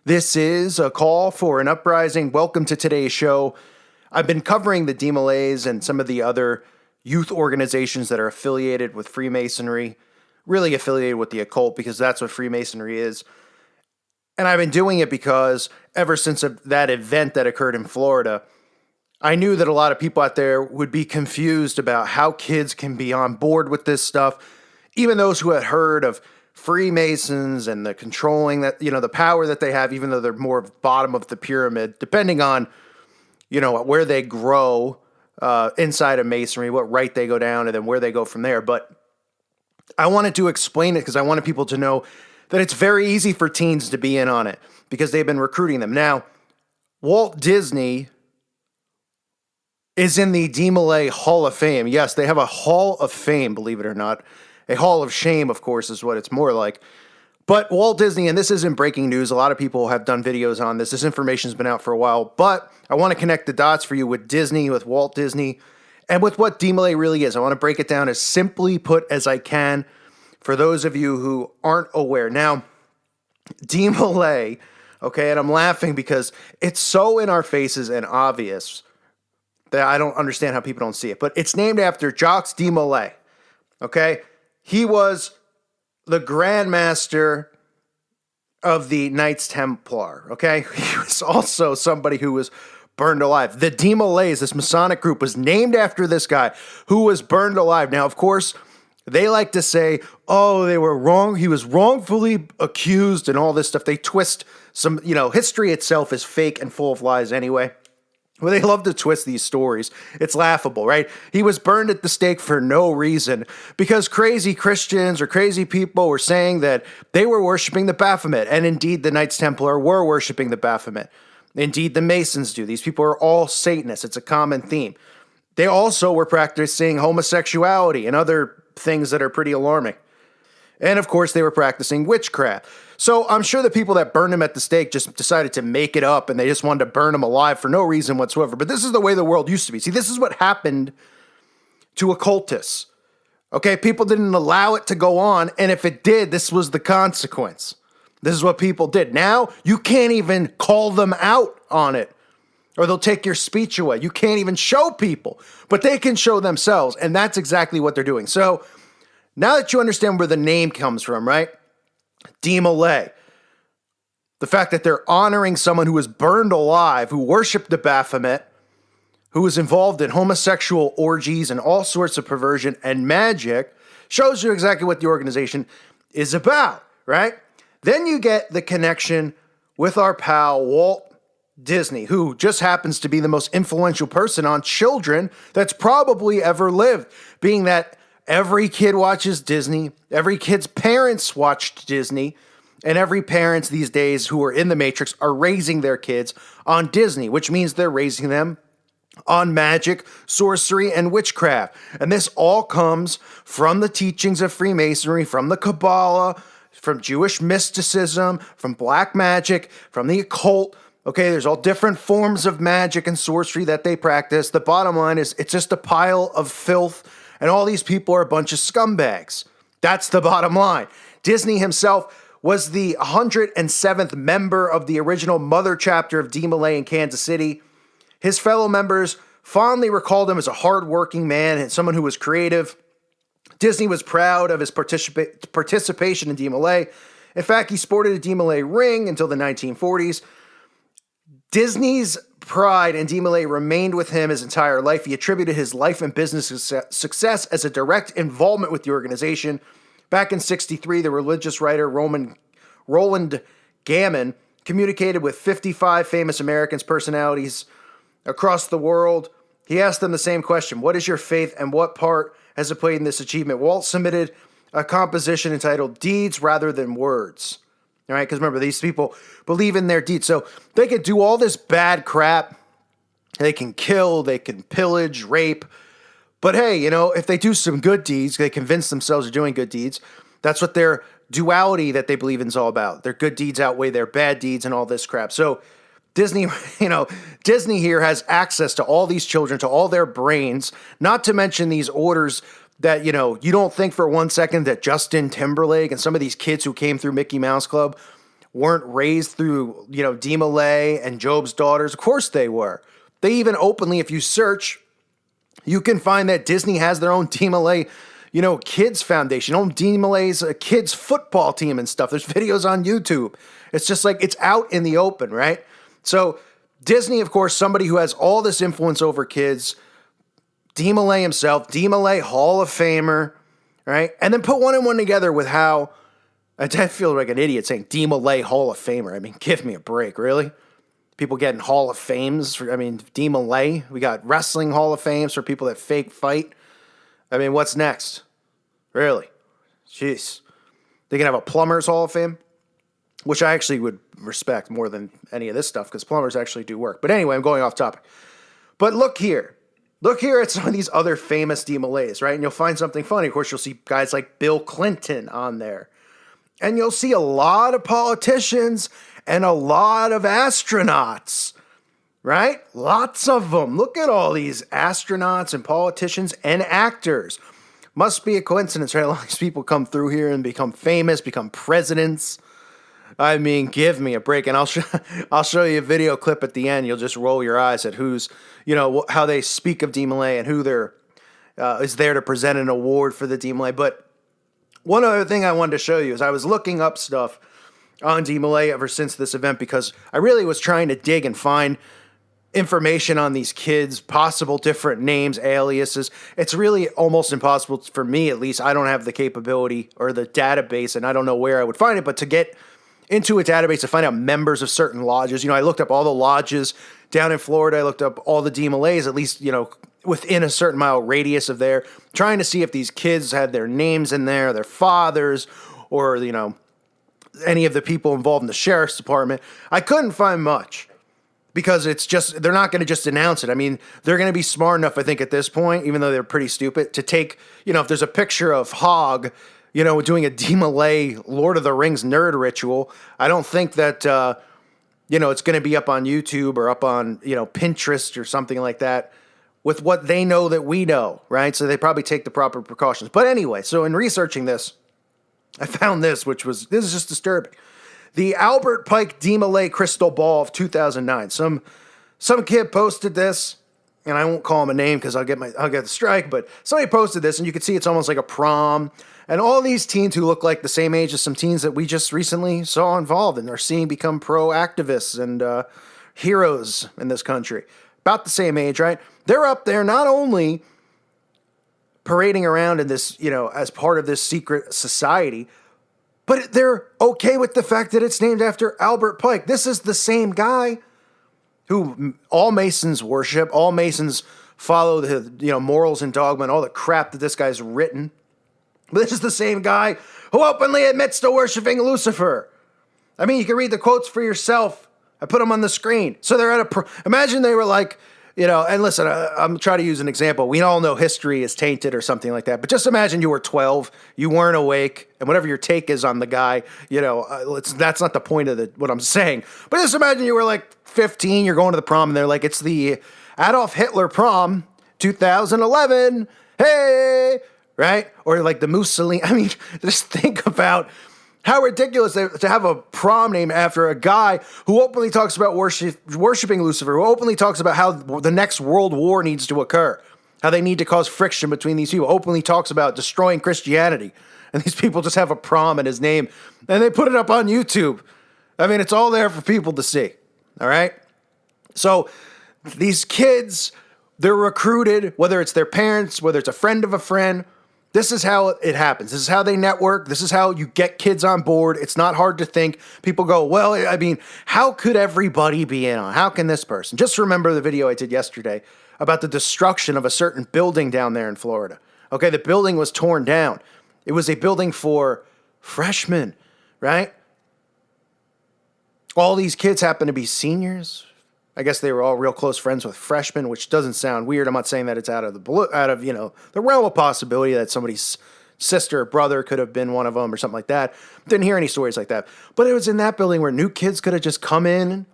This is a call for an uprising. Welcome to today's show. I've been covering the DMLAs and some of the other youth organizations that are affiliated with Freemasonry, really affiliated with the occult because that's what Freemasonry is. And I've been doing it because ever since that event that occurred in Florida, I knew that a lot of people out there would be confused about how kids can be on board with this stuff. Even those who had heard of Freemasons and the controlling that, the power that they have, even though they're more bottom of the pyramid, depending on, where they grow inside of Masonry, what right they go down, and then where they go from there. But I wanted to explain it because I wanted people to know that it's very easy for teens to be in on it because they've been recruiting them. Now, Walt Disney is in the DMLA Hall of Fame. Yes, they have a Hall of Fame, believe it or not. A Hall of Shame, of course, is what it's more like. But Walt Disney, and this isn't breaking news, a lot of people have done videos on this. This information's been out for a while, but I want to connect the dots for you with Disney, with Walt Disney, and with what DMLA really is. I want to break it down as simply put as I can for those of you who aren't aware. Now, DMLA, okay, and I'm laughing because it's so in our faces and obvious that I don't understand how people don't see it, but it's named after Jacques de Molay, okay? He was the Grand Master of the Knights Templar, okay? He was also somebody who was burned alive. The de Molays, this Masonic group, was named after this guy who was burned alive. Now, of course, they like to say, oh, they were wrong. He was wrongfully accused and all this stuff. They twist some, history itself is fake and full of lies anyway. Well, they love to twist these stories. It's laughable, right? He was burned at the stake for no reason because crazy Christians or crazy people were saying that they were worshiping the Baphomet. And indeed, the Knights Templar were worshiping the Baphomet. Indeed, the Masons do. These people are all Satanists. It's a common theme. They also were practicing homosexuality and other things that are pretty alarming. And of course, they were practicing witchcraft. So I'm sure the people that burned him at the stake just decided to make it up and they just wanted to burn him alive for no reason whatsoever. But this is the way the world used to be. See, this is what happened to occultists. Okay, people didn't allow it to go on. And if it did, this was the consequence. This is what people did. Now, you can't even call them out on it or they'll take your speech away. You can't even show people, but they can show themselves. And that's exactly what they're doing. So now that you understand where the name comes from, right? DMLA. The fact that they're honoring someone who was burned alive, who worshiped the Baphomet, who was involved in homosexual orgies and all sorts of perversion and magic, shows you exactly what the organization is about, right? Then you get the connection with our pal Walt Disney, who just happens to be the most influential person on children that's probably ever lived, being that every kid watches Disney, every kid's parents watched Disney, and every parents these days who are in the Matrix are raising their kids on Disney, which means they're raising them on magic, sorcery, and witchcraft. And this all comes from the teachings of Freemasonry, from the Kabbalah, from Jewish mysticism, from black magic, from the occult. Okay, there's all different forms of magic and sorcery that they practice. The bottom line is it's just a pile of filth, and all these people are a bunch of scumbags. That's the bottom line. Disney himself was the 107th member of the original mother chapter of DMLA in Kansas City. His fellow members fondly recalled him as a hardworking man and someone who was creative. Disney was proud of his participation in DMLA. In fact, he sported a DMLA ring until the 1940s. Disney's pride in DMLA remained with him his entire life. He attributed his life and business success as a direct involvement with the organization. Back in '63, the religious writer Roland Gammon communicated with 55 famous Americans personalities across the world. He asked them the same question: what is your faith and what part has it played in this achievement? Walt submitted a composition entitled Deeds Rather Than Words. All right, because remember, these people believe in their deeds. So they could do all this bad crap. They can kill, they can pillage, rape. But hey, if they do some good deeds, they convince themselves they're doing good deeds. That's what their duality that they believe in is all about. Their good deeds outweigh their bad deeds and all this crap. So Disney, Disney here has access to all these children, to all their brains, not to mention these orders that, you don't think for one second that Justin Timberlake and some of these kids who came through Mickey Mouse Club weren't raised through, Demolay and Job's daughters. Of course they were. They even openly, if you search, you can find that Disney has their own Demolay, kids foundation, own Demolay's kids football team and stuff. There's videos on YouTube. It's just like, it's out in the open, right? So Disney, of course, somebody who has all this influence over kids, Demolay himself, Demolay Hall of Famer, right? And then put one and one together with how, I feel like an idiot saying Demolay Hall of Famer. I mean, give me a break, really? People getting Hall of Fames. Demolay. We got wrestling Hall of Fames for people that fake fight. I mean, what's next? Really? Jeez. They can have a Plumbers Hall of Fame, which I actually would respect more than any of this stuff because plumbers actually do work. But anyway, I'm going off topic. But look here. Look here at some of these other famous Demolays, right? And you'll find something funny. Of course, you'll see guys like Bill Clinton on there. And you'll see a lot of politicians and a lot of astronauts, right? Lots of them. Look at all these astronauts and politicians and actors. Must be a coincidence, right? A lot of these people come through here and become famous, become presidents. I mean, give me a break. And I'll show you a video clip at the end. You'll just roll your eyes at who's, how they speak of Demolay and who is there to present an award for the Demolay. But one other thing I wanted to show you is I was looking up stuff on Demolay ever since this event because I really was trying to dig and find information on these kids, possible different names, aliases. It's really almost impossible for me, at least. I don't have the capability or the database, and I don't know where I would find it, but to get into a database to find out members of certain lodges. I looked up all the lodges down in Florida. I looked up all the Demolays, at least, within a certain mile radius of there, trying to see if these kids had their names in there, their fathers, or, any of the people involved in the sheriff's department. I couldn't find much because they're not going to just announce it. I mean, they're going to be smart enough, I think, at this point, even though they're pretty stupid, to take, if there's a picture of Hogg, doing a Demolay Lord of the Rings nerd ritual, I don't think that, it's going to be up on YouTube or up on, Pinterest or something like that with what they know that we know, right? So they probably take the proper precautions. But anyway, so in researching this, I found this is just disturbing. The Albert Pike Demolay Crystal Ball of 2009. Some kid posted this, and I won't call him a name because I'll get the strike, but somebody posted this, and you can see it's almost like a prom. And all these teens who look like the same age as some teens that we just recently saw involved and are seeing become pro activists and heroes in this country. About the same age, right? They're up there not only parading around in this, as part of this secret society, but they're okay with the fact that it's named after Albert Pike. This is the same guy who all Masons worship, all Masons follow the, morals and dogma and all the crap that this guy's written. But this is the same guy who openly admits to worshiping Lucifer. I mean, you can read the quotes for yourself. I put them on the screen. So they're at imagine they were like, and listen, I'm trying to use an example. We all know history is tainted or something like that. But just imagine you were 12, you weren't awake, and whatever your take is on the guy, that's not the point of what I'm saying. But just imagine you were like 15, you're going to the prom, and they're like, it's the Adolf Hitler prom 2011. Hey, right? Or like the Mussolini. I mean, just think about how ridiculous to have a prom named after a guy who openly talks about worshiping Lucifer, who openly talks about how the next world war needs to occur, how they need to cause friction between these people, openly talks about destroying Christianity. And these people just have a prom in his name, and they put it up on YouTube. I mean, it's all there for people to see, all right? So these kids, they're recruited, whether it's their parents, whether it's a friend of a friend. This is how it happens. This is how they network. This is how you get kids on board. It's not hard to think. People go, well, I mean, how could everybody be in on? How can this person? Just remember the video I did yesterday about the destruction of a certain building down there in Florida. Okay, the building was torn down. It was a building for freshmen, right? All these kids happen to be seniors. I guess they were all real close friends with freshmen, which doesn't sound weird. I'm not saying that it's out of the realm of possibility that somebody's sister or brother could have been one of them or something like that. Didn't hear any stories like that. But it was in that building where new kids could have just come in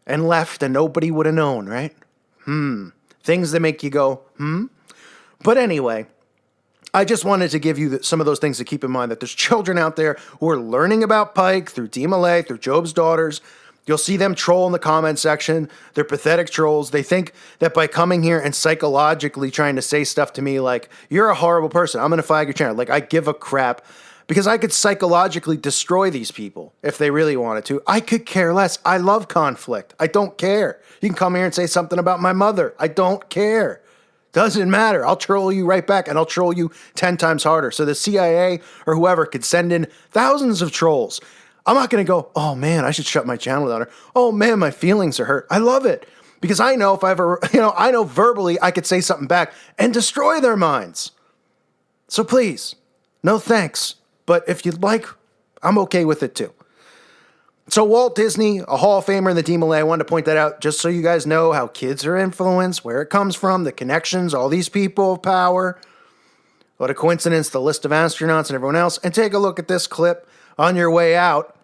and left and nobody would have known, right? Things that make you go, But anyway, I just wanted to give you some of those things to keep in mind, that there's children out there who are learning about Pike through Dee Millay, through Job's Daughters. You'll see them troll in the comment section. They're pathetic trolls. They think that by coming here and psychologically trying to say stuff to me like, you're a horrible person, I'm going to flag your channel. Like, I give a crap, because I could psychologically destroy these people if they really wanted to. I could care less. I love conflict. I don't care. You can come here and say something about my mother. I don't care. Doesn't matter. I'll troll you right back, and I'll troll you 10 times harder. So the CIA or whoever could send in thousands of trolls. I'm not going to go, oh man, I should shut my channel down. Or, oh man, my feelings are hurt. I love it. Because I know if I ever, I know verbally I could say something back and destroy their minds. So please, no thanks. But if you'd like, I'm okay with it too. So Walt Disney, a Hall of Famer in the Dee Millay, I wanted to point that out just so you guys know how kids are influenced, where it comes from, the connections, all these people of power. What a coincidence, the list of astronauts and everyone else. And take a look at this clip on your way out.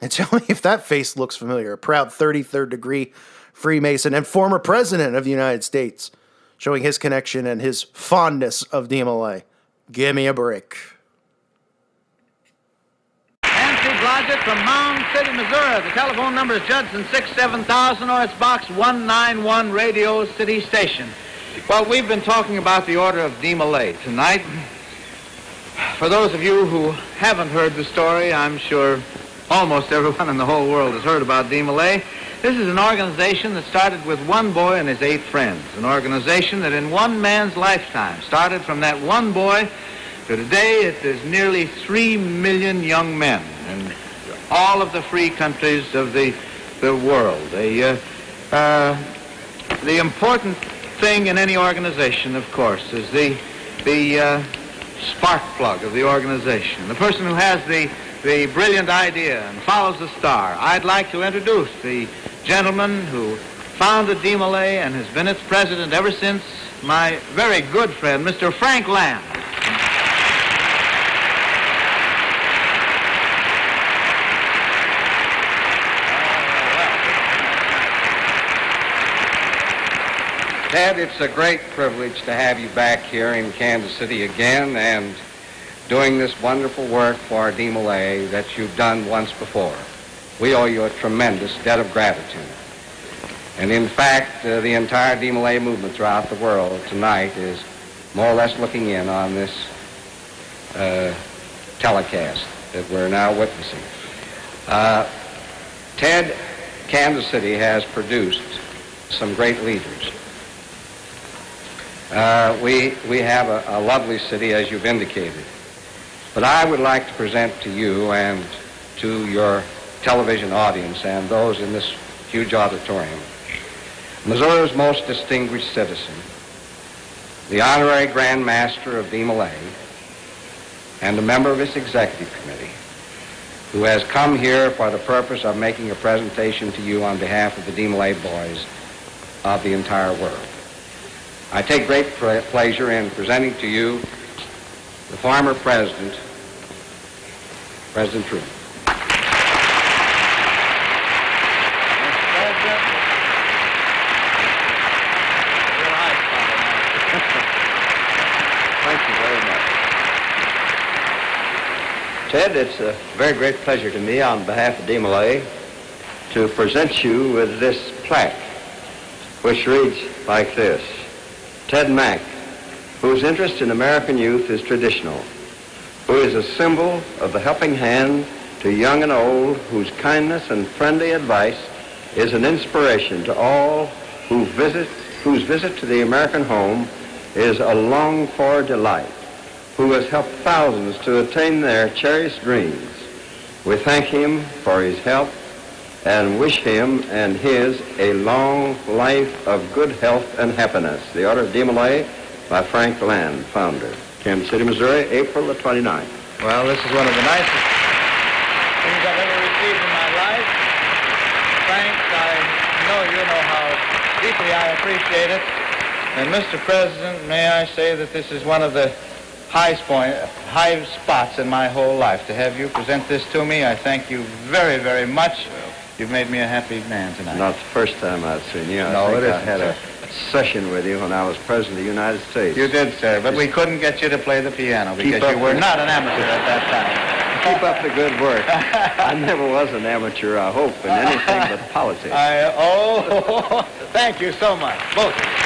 And tell me if that face looks familiar. A proud 33rd degree Freemason and former president of the United States, showing his connection and his fondness of Dee Millay. Give me a break. Nancy Blodgett from Mound City, Missouri. The telephone number is Judson 67000, or it's box 191, Radio City Station. Well, we've been talking about the Order of Dee Millay tonight. For those of you who haven't heard the story, I'm sure almost everyone in the whole world has heard about Dee Millay. This is an organization that started with one boy and his 8 friends. An organization that in one man's lifetime started from that one boy to today. It is nearly 3 million young men in all of the free countries of the world. The important thing in any organization, of course, is the spark plug of the organization, the person who has the brilliant idea and follows the star. I'd like to introduce the gentleman who founded Dee Millay and has been its president ever since, my very good friend, Mr. Frank Land. Ted, it's a great privilege to have you back here in Kansas City again and doing this wonderful work for Dee Millay that you've done once before. We owe you a tremendous debt of gratitude. And in fact, the entire Dee Millay movement throughout the world tonight is more or less looking in on this telecast that we're now witnessing. Ted, Kansas City has produced some great leaders. We have a lovely city, as you've indicated. But I would like to present to you and to your television audience and those in this huge auditorium Missouri's most distinguished citizen, the Honorary Grand Master of Dee Millay, and a member of its executive committee, who has come here for the purpose of making a presentation to you on behalf of the Dee Millay boys of the entire world. I take great pleasure in presenting to you the former president, President Truman. Thank you very much. Ted, it's a very great pleasure to me on behalf of Dee Millay to present you with this plaque, which reads like this: Ted Mack, whose interest in American youth is traditional, who is a symbol of the helping hand to young and old, whose kindness and friendly advice is an inspiration to all whose visit to the American home is a longed-for delight, who has helped thousands to attain their cherished dreams. We thank him for his help and wish him and his a long life of good health and happiness. The Order of Dee Millay by Frank Land, founder. Kansas City, Missouri, April the 29th. Well, this is one of the nicest things I've ever received in my life. Frank, I know you know how deeply I appreciate it. And Mr. President, may I say that this is one of the high spots in my whole life. To have you present this to me, I thank you very, very much. You've made me a happy man tonight. Not the first time I've seen you. No, I think it I isn't, had a sir. session with you when I was President of the United States. You did, sir, but we couldn't get you to play the piano because you were not an amateur at that time. Keep up the good work. I never was an amateur, I hope, in anything but politics. Thank you so much, both of you.